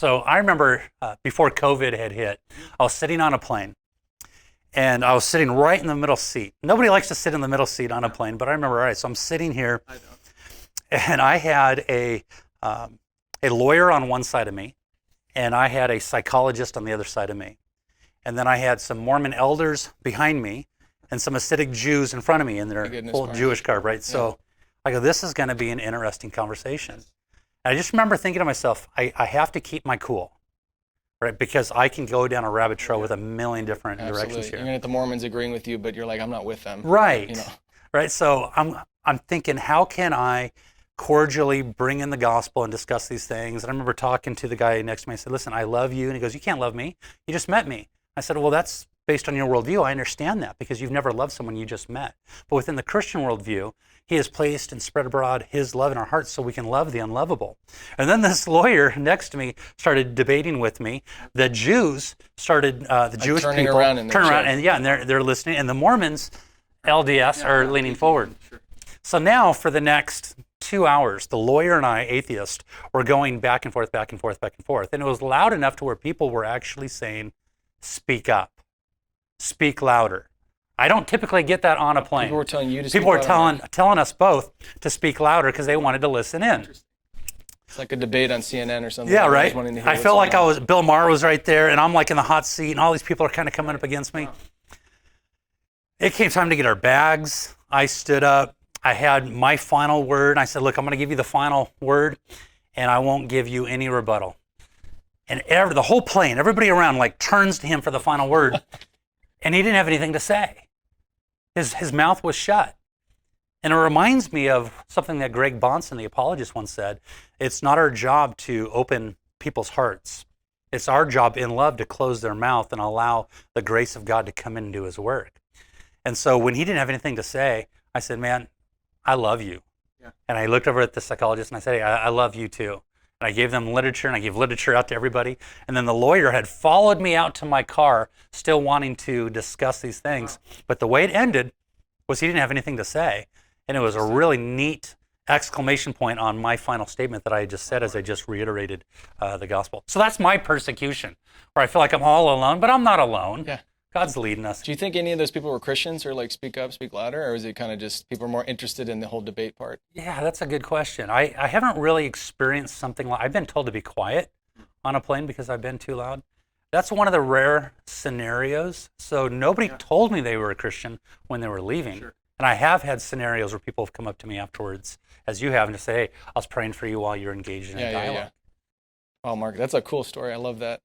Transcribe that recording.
So I remember before COVID had hit, I was sitting on a plane, and I was sitting right in the middle seat. Nobody likes to sit in the middle seat on a plane, but I remember, all right, so I'm sitting here, and I had a lawyer on one side of me, and I had a psychologist on the other side of me. And then I had some Mormon elders behind me and some Hasidic Jews in front of me in their full Jewish garb, right? Yeah. So I go, this is going to be an interesting conversation. And I just remember thinking to myself, I have to keep my cool, right? Because I can go down a rabbit trail with a million different directions here. Even if the Mormons agreeing with you, but you're like, I'm not with them. Right, you know? Right. So I'm thinking, how can I cordially bring in the gospel and discuss these things? And I remember talking to the guy next to me. I said, listen, I love you. And he goes, you can't love me. You just met me. I said, well, that's based on your worldview. I understand that because you've never loved someone you just met. But within the Christian worldview, he has placed and spread abroad his love in our hearts so we can love the unlovable. And then this lawyer next to me started debating with me. The Jews started, the Jewish turning people around and they're listening. And the Mormons, LDS, are leaning forward. Sure. So now for the next 2 hours, the lawyer and I, atheist, were going back and forth, back and forth, back and forth. And it was loud enough to where people were actually saying, speak up, speak louder. I don't typically get that on a plane. People were telling you to speak louder. People were telling us both to speak louder because they wanted to listen in. It's like a debate on CNN or something. Yeah, right. I felt like Bill Maher was right there, and I'm like in the hot seat, and all these people are kind of coming up against me. Wow. It came time to get our bags. I stood up. I had my final word. I said, look, I'm going to give you the final word, and I won't give you any rebuttal. And the whole plane, everybody around like turns to him for the final word, and he didn't have anything to say. His mouth was shut. And it reminds me of something that Greg Bonson, the apologist, once said. It's not our job to open people's hearts. It's our job in love to close their mouth and allow the grace of God to come in and do his work. And so when he didn't have anything to say, I said, man, I love you. Yeah. And I looked over at the psychologist and I said, hey, I love you too. And I gave them literature, and I gave literature out to everybody. And then the lawyer had followed me out to my car, still wanting to discuss these things. Wow. But the way it ended was he didn't have anything to say. And it was a really neat exclamation point on my final statement that I just said as I just reiterated the gospel. So that's my persecution, where I feel like I'm all alone, but I'm not alone. Yeah. God's leading us. Do you think any of those people were Christians or like speak up, speak louder? Or is it kind of just people are more interested in the whole debate part? Yeah, that's a good question. I haven't really experienced something like, I've been told to be quiet on a plane because I've been too loud. That's one of the rare scenarios. So nobody told me they were a Christian when they were leaving. Sure. And I have had scenarios where people have come up to me afterwards, as you have, and to say, hey, I was praying for you while you're engaged in a dialogue. Oh, Mark, that's a cool story. I love that.